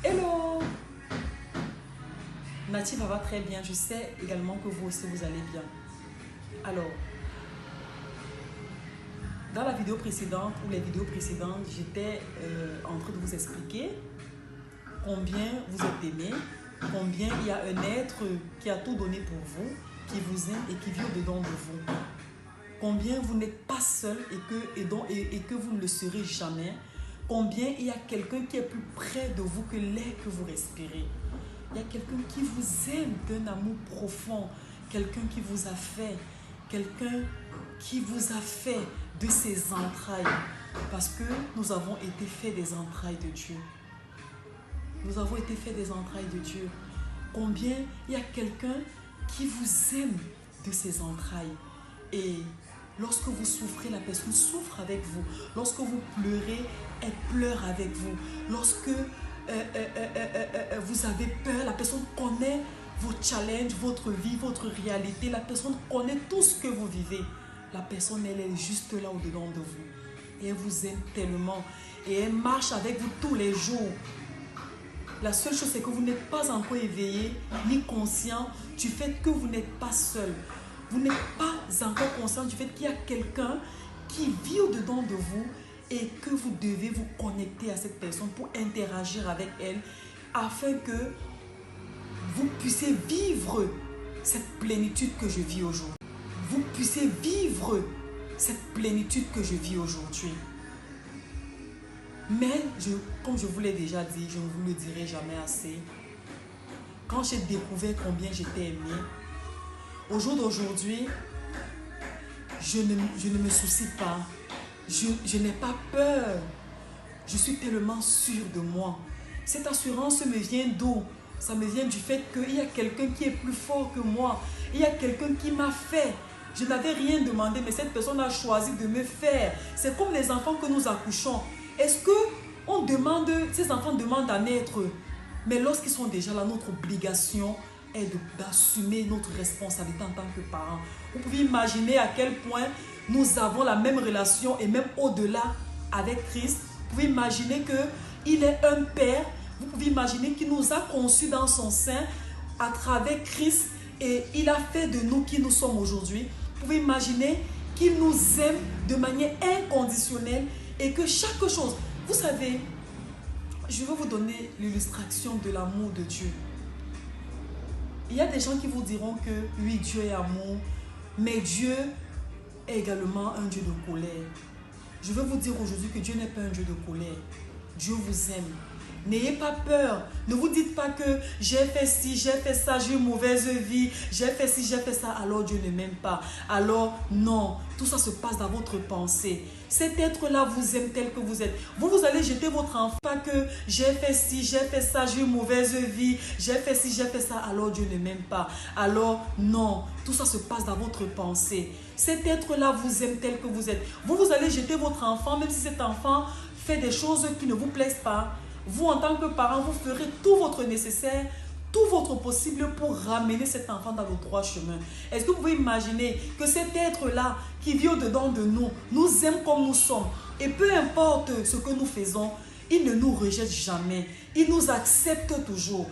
Hello! Nathie va très bien. Je sais également que vous aussi vous allez bien. Alors, dans la vidéo précédente ou les vidéos précédentes, j'étais en train de vous expliquer combien vous êtes aimé, combien il y a un être qui a tout donné pour vous, qui vous aime et qui vit au-dedans de vous. Combien vous n'êtes pas seul et que vous ne le serez jamais. Combien il y a quelqu'un qui est plus près de vous que l'air que vous respirez. Il y a quelqu'un qui vous aime d'un amour profond. Quelqu'un qui vous a fait. Quelqu'un qui vous a fait de ses entrailles. Parce que nous avons été faits des entrailles de Dieu. Nous avons été faits des entrailles de Dieu. Combien il y a quelqu'un qui vous aime de ses entrailles. Et lorsque vous souffrez, la personne souffre avec vous. Lorsque vous pleurez, elle pleure avec vous. Lorsque vous avez peur, la personne connaît vos challenges, votre vie, votre réalité. La personne connaît tout ce que vous vivez. La personne, elle est juste là au-dedans de vous. Et elle vous aime tellement. Et elle marche avec vous tous les jours. La seule chose, c'est que vous n'êtes pas encore éveillé, ni conscient du fait que vous n'êtes pas seul. Vous n'êtes pas encore conscient du fait qu'il y a quelqu'un qui vit au-dedans de vous et que vous devez vous connecter à cette personne pour interagir avec elle afin que vous puissiez vivre cette plénitude que je vis aujourd'hui. Vous puissiez vivre cette plénitude que je vis aujourd'hui. Mais, comme je vous l'ai déjà dit, je ne vous le dirai jamais assez. Quand j'ai découvert combien j'étais aimée, au jour d'aujourd'hui, je ne me soucie pas. Je n'ai pas peur. Je suis tellement sûre de moi. Cette assurance me vient d'où? Ça me vient du fait qu'il y a quelqu'un qui est plus fort que moi. Il y a quelqu'un qui m'a fait. Je n'avais rien demandé, mais cette personne a choisi de me faire. C'est comme les enfants que nous accouchons. Est-ce que ces enfants demandent à naître? Mais lorsqu'ils sont déjà là, notre obligation est d'assumer notre responsabilité en tant que parents. Vous pouvez imaginer à quel point nous avons la même relation et même au-delà avec Christ. Vous pouvez imaginer qu'il est un Père. Vous pouvez imaginer qu'il nous a conçus dans son sein à travers Christ et il a fait de nous qui nous sommes aujourd'hui. Vous pouvez imaginer qu'il nous aime de manière inconditionnelle et que chaque chose, vous savez, je vais vous donner l'illustration de l'amour de Dieu. Il y a des gens qui vous diront que oui, Dieu est amour, mais Dieu est également un Dieu de colère. Je veux vous dire aujourd'hui que Dieu n'est pas un Dieu de colère. Dieu vous aime. N'ayez pas peur. Ne vous dites pas que j'ai fait ci, j'ai fait ça, j'ai une mauvaise vie, j'ai fait ci, j'ai fait ça, alors Dieu ne m'aime pas. Alors non, tout ça se passe dans votre pensée. Cet être-là vous aime tel que vous êtes. Vous allez jeter votre enfant, pas que j'ai fait ci, j'ai fait ça, j'ai une mauvaise vie, j'ai fait ci, j'ai fait ça, alors Dieu ne m'aime pas. Alors non, tout ça se passe dans votre pensée. Cet être-là vous aime tel que vous êtes. Vous allez jeter votre enfant, même si cet enfant fait des choses qui ne vous plaisent pas. Vous, en tant que parent, vous ferez tout votre nécessaire, tout votre possible pour ramener cet enfant dans le droit chemin. Est-ce que vous pouvez imaginer que cet être-là qui vit au-dedans de nous, nous aime comme nous sommes. Et peu importe ce que nous faisons, il ne nous rejette jamais. Il nous accepte toujours.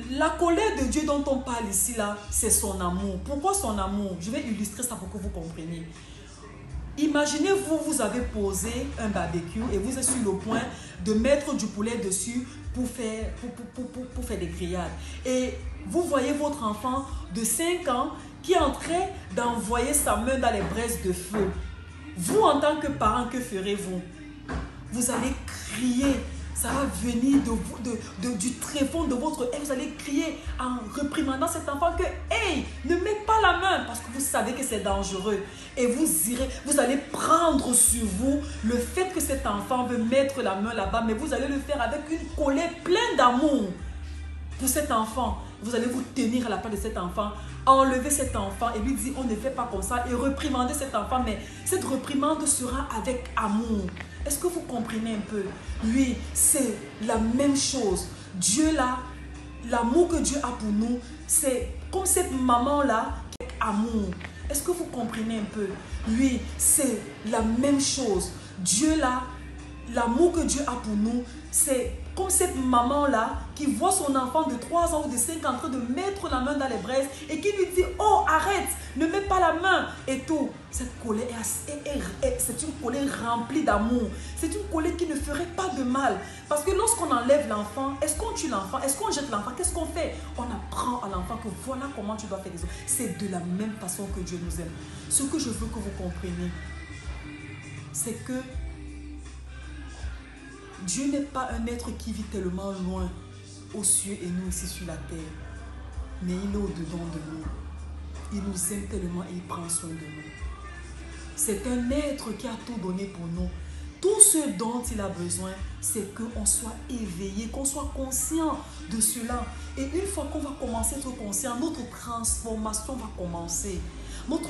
La colère de Dieu dont on parle ici, là, c'est son amour. Pourquoi son amour? Je vais illustrer ça pour que vous compreniez. Imaginez-vous, vous avez posé un barbecue et vous êtes sur le point de mettre du poulet dessus pour faire des grillades. Et vous voyez votre enfant de 5 ans qui est en train d'envoyer sa main dans les braises de feu. Vous, en tant que parent, que ferez-vous? Vous allez crier. Ça va venir du tréfonds de votre haine. Vous allez crier en réprimandant cet enfant que « Hey, ne mets pas la main » parce que vous savez que c'est dangereux. Et vous allez prendre sur vous le fait que cet enfant veut mettre la main là-bas, mais vous allez le faire avec une colère pleine d'amour pour cet enfant. Vous allez vous tenir à la place de cet enfant, enlever cet enfant et lui dire « On ne fait pas comme ça » et réprimander cet enfant. Mais cette réprimande sera avec amour. Est-ce que vous comprenez un peu? Oui, c'est la même chose. Dieu là, l'amour que Dieu a pour nous, c'est comme cette maman-là qui est amour. Est-ce que vous comprenez un peu? Oui, c'est la même chose. Dieu là, l'amour que Dieu a pour nous, c'est Comme cette maman-là qui voit son enfant de 3 ans ou de 5 ans en train de mettre la main dans les braises et qui lui dit « Oh, arrête, ne mets pas la main » et tout. Cette colère, c'est une colère remplie d'amour. C'est une colère qui ne ferait pas de mal. Parce que lorsqu'on enlève l'enfant, est-ce qu'on tue l'enfant? Est-ce qu'on jette l'enfant? Qu'est-ce qu'on fait? On apprend à l'enfant que voilà comment tu dois faire les choses. C'est de la même façon que Dieu nous aime. Ce que je veux que vous compreniez, c'est que Dieu n'est pas un être qui vit tellement loin aux cieux et nous ici sur la terre. Mais il est au-dedans de nous. Il nous aime tellement et il prend soin de nous. C'est un être qui a tout donné pour nous. Tout ce dont il a besoin, c'est qu'on soit éveillé, qu'on soit conscient de cela. Et une fois qu'on va commencer à être conscient, notre transformation va commencer. Notre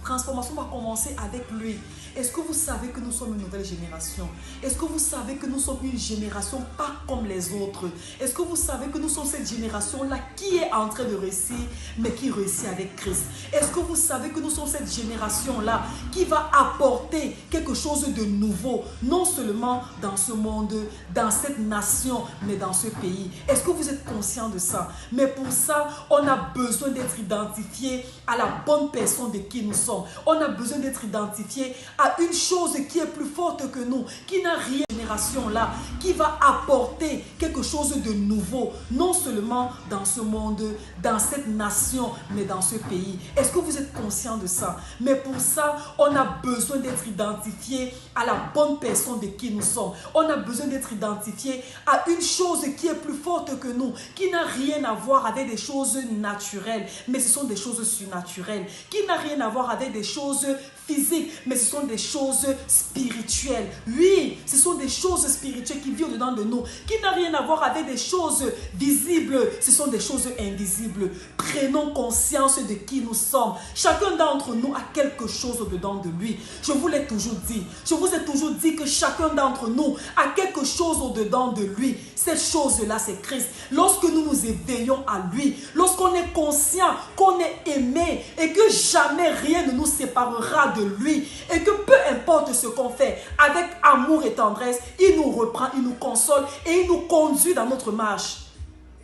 transformation va commencer avec lui. Est-ce que vous savez que nous sommes une nouvelle génération? Est-ce que vous savez que nous sommes une génération pas comme les autres? Est-ce que vous savez que nous sommes cette génération-là qui est en train de réussir, mais qui réussit avec Christ? Est-ce que vous savez que nous sommes cette génération-là qui va apporter quelque chose de nouveau, non seulement dans ce monde, dans cette nation, mais dans ce pays? Est-ce que vous êtes conscient de ça? Mais pour ça, on a besoin d'être identifié à la bonne personne de qui nous sommes. On a besoin d'être identifié à une chose qui est plus forte que nous, qui n'a rien, génération là, qui va apporter quelque chose de nouveau, non seulement dans ce monde, dans cette nation, mais dans ce pays. Est-ce que vous êtes conscient de ça? Mais pour ça, on a besoin d'être identifié à la bonne personne de qui nous sommes. On a besoin d'être identifié à une chose qui est plus forte que nous, qui n'a rien à voir avec des choses naturelles, mais ce sont des choses surnaturelles, qui n'a rien à voir avec des choses physiques, mais ce sont des choses spirituelles. Oui, ce sont des choses spirituelles qui vivent au-dedans de nous, qui n'ont rien à voir avec des choses visibles, ce sont des choses invisibles. Prenons conscience de qui nous sommes. Chacun d'entre nous a quelque chose au-dedans de lui. Je vous l'ai toujours dit. Je vous ai toujours dit que chacun d'entre nous a quelque chose au-dedans de lui. Cette chose-là, c'est Christ. Lorsque nous nous éveillons à lui, lorsqu'on est conscient qu'on est aimé et que jamais rien ne nous séparera de lui et que peu importe ce qu'on fait, avec amour et tendresse, il nous reprend, il nous console et il nous conduit dans notre marche.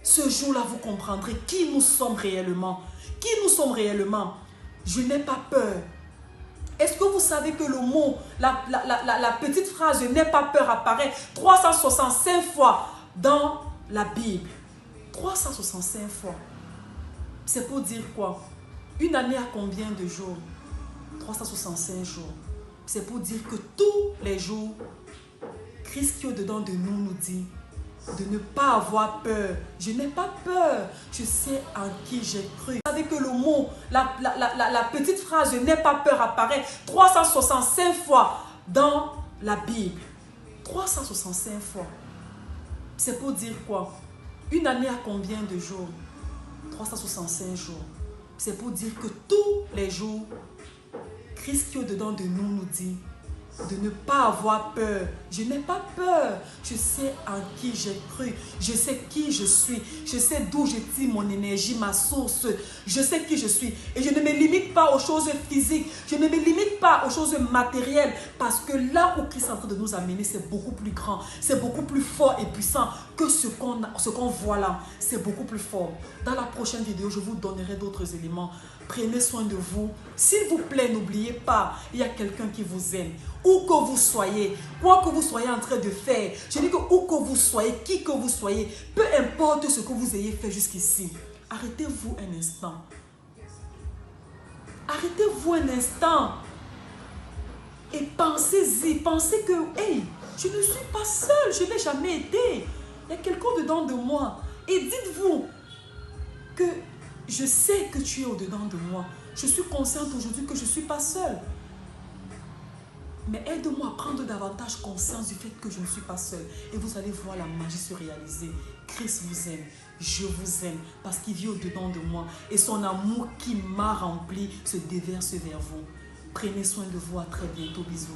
Ce jour-là, vous comprendrez qui nous sommes réellement. Qui nous sommes réellement. Je n'ai pas peur. Est-ce que vous savez que le mot, la petite phrase « je n'ai pas peur » apparaît 365 fois dans la Bible? 365 fois. C'est pour dire quoi? Une année a combien de jours? 365 jours. C'est pour dire que tous les jours, Christ qui est au-dedans de nous nous dit de ne pas avoir peur. Je n'ai pas peur. Je sais en qui j'ai cru. Vous savez que le mot, la petite phrase « je n'ai pas peur » apparaît 365 fois dans la Bible. 365 fois. C'est pour dire quoi? Une année a combien de jours? 365 jours. C'est pour dire que tous les jours, Christ qui est au-dedans de nous nous dit de ne pas avoir peur. Je n'ai pas peur. Je sais en qui j'ai cru. Je sais qui je suis. Je sais d'où je tire mon énergie, ma source. Je sais qui je suis. Et je ne me limite pas aux choses physiques. Je ne me limite pas aux choses matérielles. Parce que là où Christ est en train de nous amener, c'est beaucoup plus grand. C'est beaucoup plus fort et puissant que ce qu'on voit là. C'est beaucoup plus fort. Dans la prochaine vidéo, je vous donnerai d'autres éléments. Prenez soin de vous. S'il vous plaît, n'oubliez pas, il y a quelqu'un qui vous aime. Où que vous soyez, quoi que vous soyez en train de faire, je dis que où que vous soyez, qui que vous soyez, peu importe ce que vous ayez fait jusqu'ici, arrêtez-vous un instant. Arrêtez-vous un instant. Et pensez-y. Pensez que, hey, je ne suis pas seule, je n'ai jamais été. Il y a quelqu'un dedans de moi. Et dites-vous que je sais que tu es au-dedans de moi. Je suis consciente aujourd'hui que je ne suis pas seule. Mais aide-moi à prendre davantage conscience du fait que je ne suis pas seule. Et vous allez voir la magie se réaliser. Christ vous aime. Je vous aime parce qu'il vit au-dedans de moi. Et son amour qui m'a rempli se déverse vers vous. Prenez soin de vous. À très bientôt. Bisous.